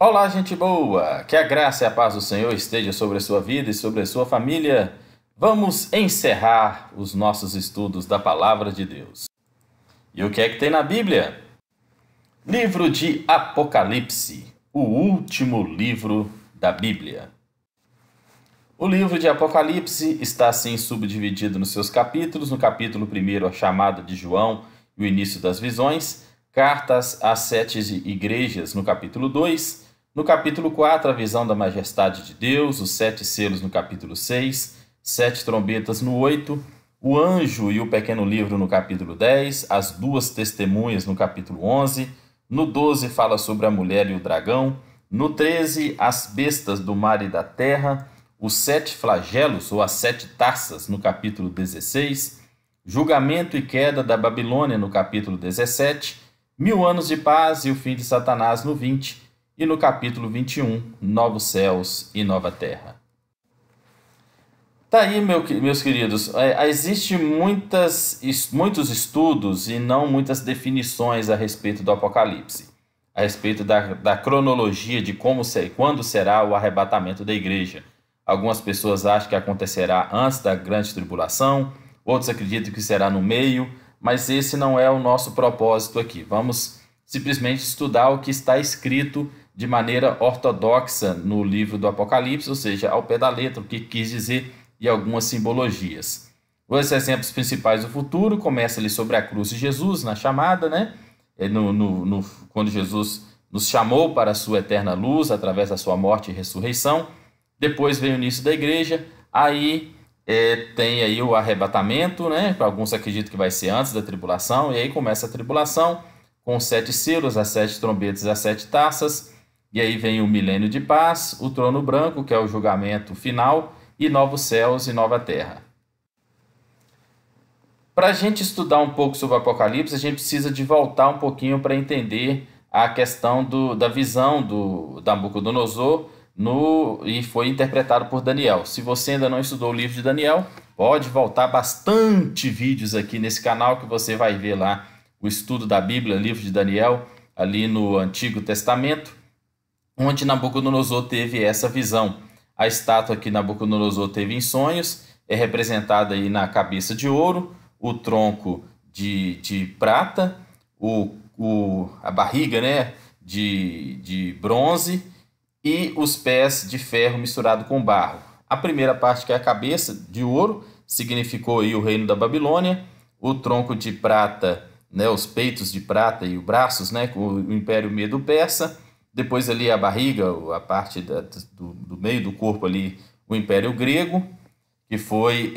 Olá, gente boa! Que a graça e a paz do Senhor esteja sobre a sua vida e sobre a sua família. Vamos encerrar os nossos estudos da Palavra de Deus. E o que é que tem na Bíblia? Livro de Apocalipse, o último livro da Bíblia. O livro de Apocalipse está assim subdividido nos seus capítulos. No capítulo 1, a chamada de João e o início das visões. Cartas às 7 igrejas no capítulo 2. No capítulo 4, a visão da majestade de Deus, os 7 selos no capítulo 6, 7 trombetas no 8, o anjo e o pequeno livro no capítulo 10, as 2 testemunhas no capítulo 11, no 12 fala sobre a mulher e o dragão, no 13 as bestas do mar e da terra, os 7 flagelos ou as 7 taças no capítulo 16, julgamento e queda da Babilônia no capítulo 17, 1000 anos de paz e o fim de Satanás no 20, e no capítulo 21, novos céus e nova terra. Tá aí, meus queridos, existem muitos estudos e não muitas definições a respeito do Apocalipse, a respeito da cronologia de quando será o arrebatamento da igreja. Algumas pessoas acham que acontecerá antes da grande tribulação, outros acreditam que será no meio, mas esse não é o nosso propósito aqui. Vamos simplesmente estudar o que está escrito de maneira ortodoxa no livro do Apocalipse, ou seja, ao pé da letra, o que quis dizer e algumas simbologias. Os exemplos principais do futuro começa ali sobre a cruz de Jesus, na chamada, né? Quando Jesus nos chamou para a sua eterna luz, através da sua morte e ressurreição. Depois vem o início da igreja, aí tem aí o arrebatamento, né? Para alguns acreditam que vai ser antes da tribulação, e aí começa a tribulação, com os 7 selos, as 7 trombetas e as 7 taças. E aí vem o milênio de paz, o trono branco, que é o julgamento final, e novos céus e nova terra. Para a gente estudar um pouco sobre o Apocalipse, a gente precisa de voltar um pouquinho para entender a questão da visão do Nabucodonosor e foi interpretado por Daniel. Se você ainda não estudou o livro de Daniel, pode voltar bastante vídeos aqui nesse canal que você vai ver lá o estudo da Bíblia, livro de Daniel, ali no Antigo Testamento, onde Nabucodonosor teve essa visão. A estátua que Nabucodonosor teve em sonhos é representada aí na cabeça de ouro, o tronco de prata, a barriga, né, de bronze e os pés de ferro misturado com barro. A primeira parte, que é a cabeça de ouro, significou aí o reino da Babilônia, o tronco de prata, né, os peitos de prata e os braços, né, com o Império Medo-Persa. Depois ali a barriga, a parte do meio do corpo ali, o Império Grego, que foi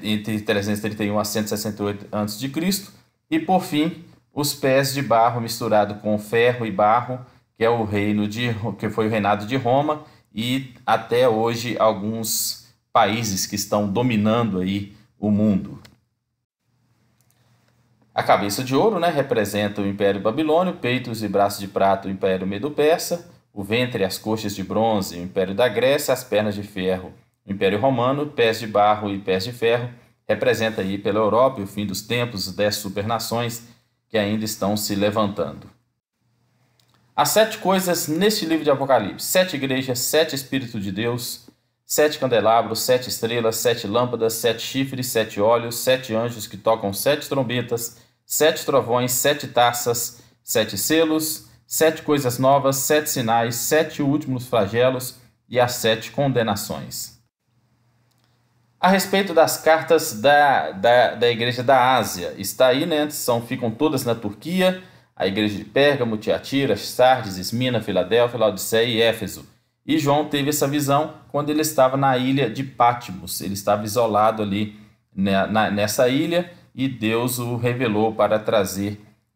entre 331 a 168 a.C. E por fim, os pés de barro misturado com ferro e barro, que foi o reinado de Roma, e até hoje alguns países que estão dominando aí o mundo. A cabeça de ouro, né, representa o Império Babilônio, peitos e braços de prata, o Império Medo-Persa, o ventre e as coxas de bronze, o Império da Grécia, as pernas de ferro, o Império Romano, pés de barro e pés de ferro, representa aí pela Europa o fim dos tempos, 10 supernações que ainda estão se levantando. As 7 coisas neste livro de Apocalipse: 7 igrejas, 7 Espíritos de Deus, 7 candelabros, 7 estrelas, 7 lâmpadas, 7 chifres, 7 olhos, 7 anjos que tocam 7 trombetas, 7 trovões, 7 taças, 7 selos, 7 coisas novas, 7 sinais, 7 últimos flagelos e as 7 condenações. A respeito das cartas da igreja da Ásia, está aí, né? Ficam todas na Turquia, a igreja de Pérgamo, Tiatira, Sardes, Esmina, Filadélfia, Laodiceia e Éfeso. E João teve essa visão quando ele estava na ilha de Patmos. Ele estava isolado ali nessa ilha e Deus o revelou para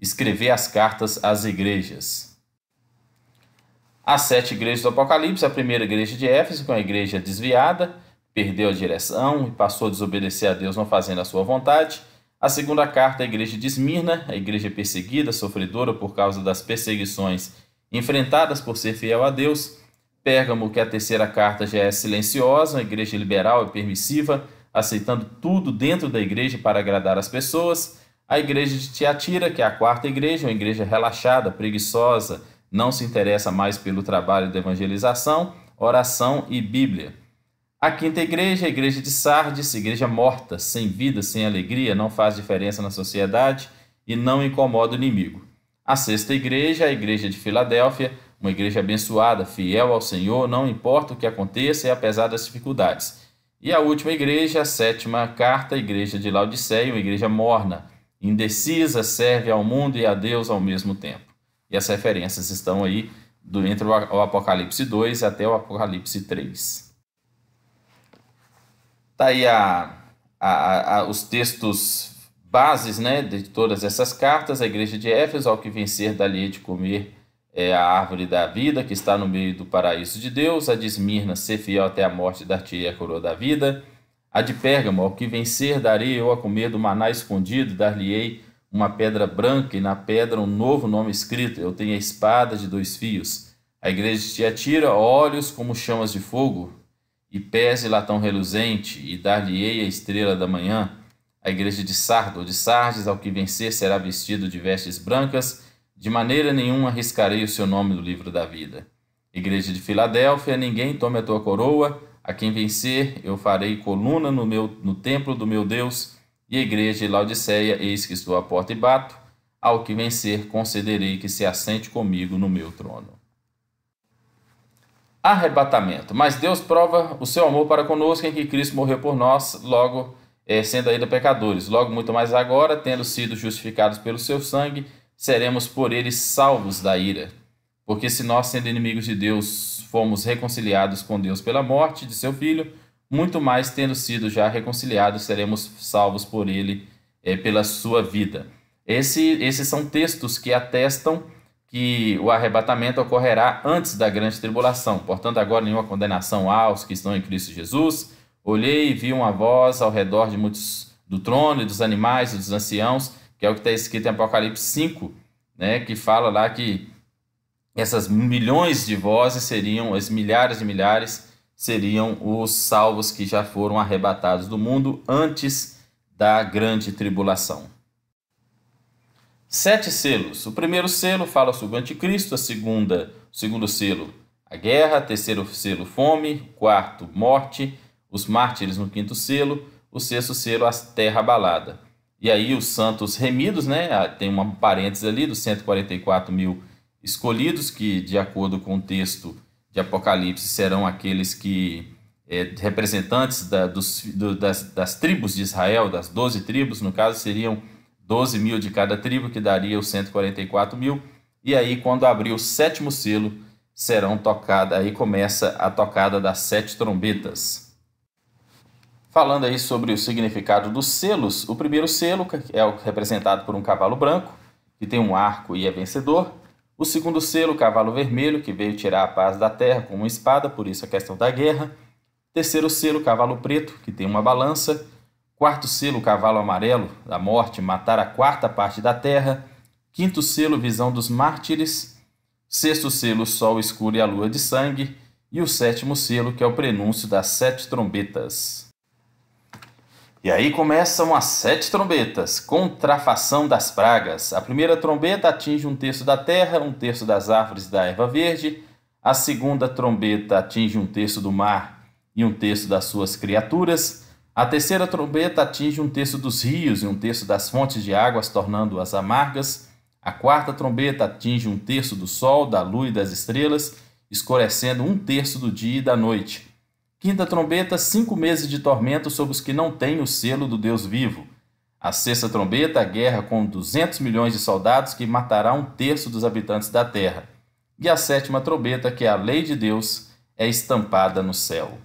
escrever as cartas às igrejas. As 7 igrejas do Apocalipse: a primeira igreja de Éfeso, que é uma igreja desviada, perdeu a direção e passou a desobedecer a Deus, não fazendo a sua vontade. A segunda carta, a igreja de Esmirna, a igreja perseguida, sofredora por causa das perseguições enfrentadas por ser fiel a Deus. Pérgamo, que a terceira carta já é silenciosa, a igreja liberal e permissiva, aceitando tudo dentro da igreja para agradar as pessoas. A igreja de Tiatira, que é a quarta igreja, uma igreja relaxada, preguiçosa, não se interessa mais pelo trabalho de evangelização, oração e Bíblia. A quinta igreja, a igreja de Sardes, igreja morta, sem vida, sem alegria, não faz diferença na sociedade e não incomoda o inimigo. A sexta igreja, a igreja de Filadélfia, uma igreja abençoada, fiel ao Senhor, não importa o que aconteça e apesar das dificuldades. E a última igreja, a sétima carta, a igreja de Laodiceia, uma igreja morna, indecisa, serve ao mundo e a Deus ao mesmo tempo. E as referências estão aí entre o Apocalipse 2 até o Apocalipse 3. Está aí os textos bases, né, de todas essas cartas. A igreja de Éfeso: ao que vencer, dá-lhe de comer a árvore da vida, que está no meio do paraíso de Deus. A de Esmirna: ser fiel até a morte, dar-te-ei a coroa da vida. A de Pérgamo: ao que vencer, darei eu a comer do maná escondido, dar-lhe-ei uma pedra branca e na pedra um novo nome escrito: eu tenho a espada de 2 fios. A igreja de Tiatira: olhos como chamas de fogo e pés de latão reluzente, e dar-lhe-ei a estrela da manhã. A igreja de Sardo ou de Sardes: ao que vencer será vestido de vestes brancas, de maneira nenhuma arriscarei o seu nome no livro da vida. Igreja de Filadélfia: ninguém tome a tua coroa, a quem vencer eu farei coluna no templo do meu Deus. E a igreja de Laodiceia: eis que estou à porta e bato, ao que vencer concederei que se assente comigo no meu trono. Arrebatamento. Mas Deus prova o seu amor para conosco em que Cristo morreu por nós, logo sendo ainda pecadores. Logo, muito mais agora, tendo sido justificados pelo seu sangue, seremos por ele salvos da ira. Porque se nós, sendo inimigos de Deus, fomos reconciliados com Deus pela morte de seu Filho, muito mais, tendo sido já reconciliados, seremos salvos por ele pela sua vida. Esses são textos que atestam que o arrebatamento ocorrerá antes da grande tribulação. Portanto, agora nenhuma condenação aos que estão em Cristo Jesus. Olhei e vi uma voz ao redor de muitos, do trono e dos animais e dos anciãos, que é o que está escrito em Apocalipse 5, né, que fala lá que essas milhões de vozes seriam, as milhares de milhares, seriam os salvos que já foram arrebatados do mundo antes da grande tribulação. 7 selos. O primeiro selo fala sobre o anticristo, o segundo selo, a guerra, terceiro selo, fome, quarto, morte, os mártires no quinto selo, o sexto selo, a terra abalada. E aí os santos remidos, né? Tem uma parêntese ali dos 144 mil escolhidos, que de acordo com o texto de Apocalipse serão aqueles que representantes das tribos de Israel, das 12 tribos, no caso seriam 12 mil de cada tribo, que daria os 144 mil. E aí, quando abrir o sétimo selo, serão tocadas, aí começa a tocada das 7 trombetas. Falando aí sobre o significado dos selos, o primeiro selo é representado por um cavalo branco, que tem um arco e é vencedor. O segundo selo, o cavalo vermelho, que veio tirar a paz da terra com uma espada, por isso a questão da guerra. Terceiro selo, o cavalo preto, que tem uma balança. Quarto selo, o cavalo amarelo, da morte, matar a quarta parte da terra. Quinto selo, visão dos mártires. Sexto selo, o sol escuro e a lua de sangue. E o sétimo selo, que é o prenúncio das 7 trombetas. E aí começam as 7 trombetas, contrafação das pragas. A primeira trombeta atinge 1/3 da terra, 1/3 das árvores da erva verde. A segunda trombeta atinge 1/3 do mar e 1/3 das suas criaturas. A terceira trombeta atinge 1/3 dos rios e 1/3 das fontes de águas, tornando-as amargas. A quarta trombeta atinge 1/3 do sol, da lua e das estrelas, escurecendo 1/3 do dia e da noite. Quinta trombeta, 5 meses de tormento sobre os que não têm o selo do Deus vivo. A sexta trombeta, a guerra com 200 milhões de soldados, que matará 1/3 dos habitantes da terra. E a sétima trombeta, que é a lei de Deus, é estampada no céu.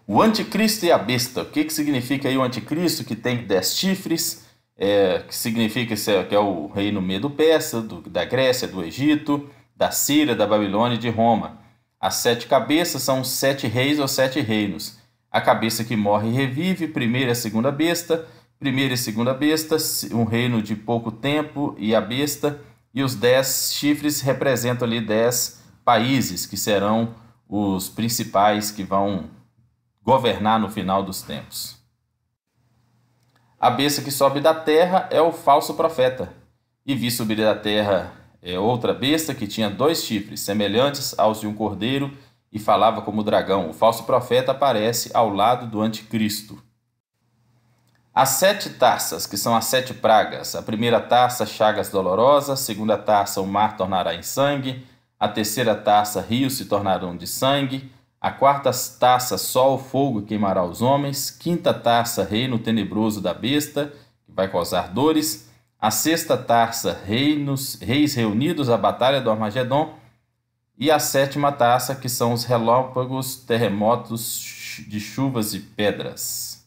O anticristo e a besta. O que significa aí o anticristo, que tem 10 chifres? Que significa que é o reino medo-persa, da Grécia, do Egito, da Síria, da Babilônia e de Roma. As 7 cabeças são 7 reis ou 7 reinos. A cabeça que morre e revive, primeira e segunda besta, primeira e segunda besta, um reino de pouco tempo e a besta. E os 10 chifres representam ali 10 países, que serão os principais que vão governar no final dos tempos. A besta que sobe da terra é o falso profeta. E vi subir da terra outra besta que tinha 2 chifres, semelhantes aos de um cordeiro, e falava como dragão. O falso profeta aparece ao lado do anticristo. As 7 taças, que são as 7 pragas. A primeira taça, chagas dolorosas. A segunda taça, o mar tornará em sangue. A terceira taça, rios se tornarão de sangue. A quarta taça, sol, fogo queimará os homens. Quinta taça, reino tenebroso da besta, que vai causar dores. A sexta taça, reis reunidos à batalha do Armagedon. E a 7ª taça, que são os relâmpagos, terremotos de chuvas e pedras.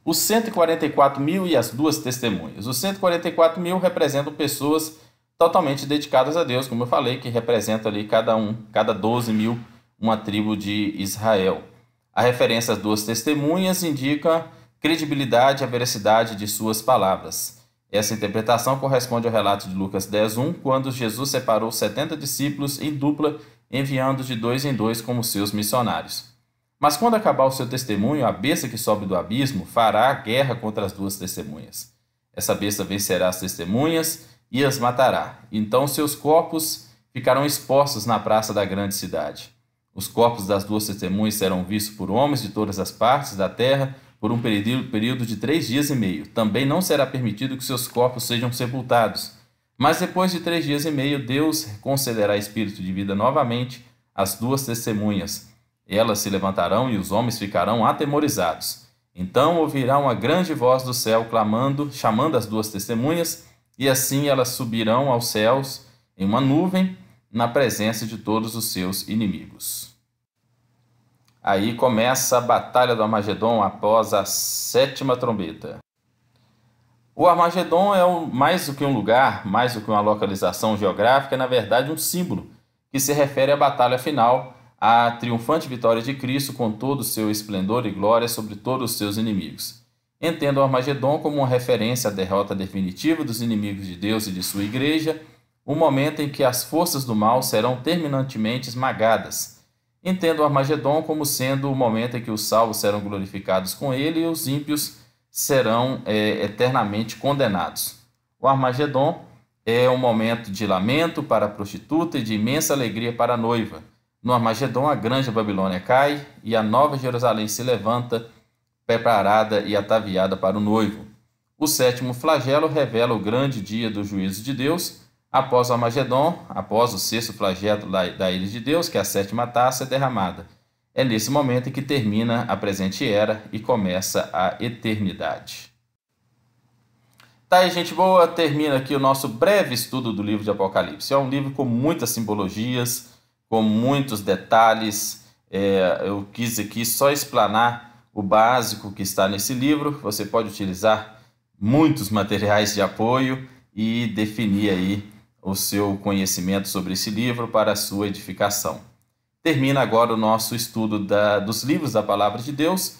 Os 144.000 e as 2 testemunhas. Os 144.000 representam pessoas totalmente dedicadas a Deus, como eu falei, que representa ali cada 12.000, uma tribo de Israel. A referência às 2 testemunhas indica credibilidade e a veracidade de suas palavras. Essa interpretação corresponde ao relato de Lucas 10:1, quando Jesus separou 70 discípulos em dupla, enviando de 2 em 2 como seus missionários. Mas quando acabar o seu testemunho, a besta que sobe do abismo fará guerra contra as 2 testemunhas. Essa besta vencerá as testemunhas e as matará. Então seus corpos ficarão expostos na praça da grande cidade. Os corpos das 2 testemunhas serão vistos por homens de todas as partes da terra por um período de 3 dias e meio. Também não será permitido que seus corpos sejam sepultados. Mas depois de 3 dias e meio, Deus concederá espírito de vida novamente às 2 testemunhas. Elas se levantarão e os homens ficarão atemorizados. Então ouvirá uma grande voz do céu clamando, chamando as 2 testemunhas, e assim elas subirão aos céus em uma nuvem, na presença de todos os seus inimigos. Aí começa a batalha do Armagedon após a 7ª trombeta. O Armagedon é mais do que um lugar, mais do que uma localização geográfica, é na verdade um símbolo que se refere à batalha final, à triunfante vitória de Cristo com todo o seu esplendor e glória sobre todos os seus inimigos. Entenda o Armagedon como uma referência à derrota definitiva dos inimigos de Deus e de sua igreja, o momento em que as forças do mal serão terminantemente esmagadas. Entenda o Armagedon como sendo o momento em que os salvos serão glorificados com ele e os ímpios serão eternamente condenados. O Armagedon é um momento de lamento para a prostituta e de imensa alegria para a noiva. No Armagedon, a grande Babilônia cai e a nova Jerusalém se levanta, preparada e ataviada para o noivo. O 7º flagelo revela o grande dia do juízo de Deus. Após o Armagedon, após o 6º flagelo da ira de Deus, que é a 7ª taça, é derramada. É nesse momento em que termina a presente era e começa a eternidade. Tá aí, gente boa, termina aqui o nosso breve estudo do livro de Apocalipse. É um livro com muitas simbologias, com muitos detalhes. Eu quis aqui só explanar o básico que está nesse livro. Você pode utilizar muitos materiais de apoio e definir aí o seu conhecimento sobre esse livro para a sua edificação. Termina agora o nosso estudo dos livros da Palavra de Deus.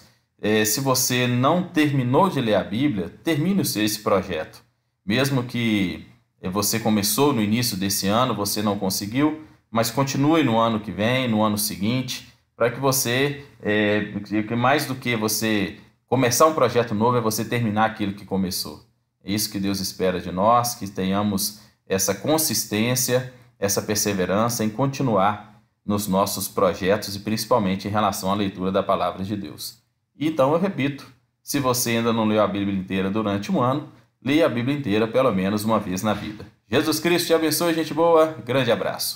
Se você não terminou de ler a Bíblia, termine esse projeto. Mesmo que você começou no início desse ano, você não conseguiu, mas continue no ano que vem, no ano seguinte, para que você, mais do que você começar um projeto novo, é você terminar aquilo que começou. É isso que Deus espera de nós, que tenhamos essa consistência, essa perseverança em continuar nos nossos projetos e principalmente em relação à leitura da Palavra de Deus. Então eu repito, se você ainda não leu a Bíblia inteira durante um ano, leia a Bíblia inteira pelo menos uma vez na vida. Jesus Cristo te abençoe, gente boa. Grande abraço.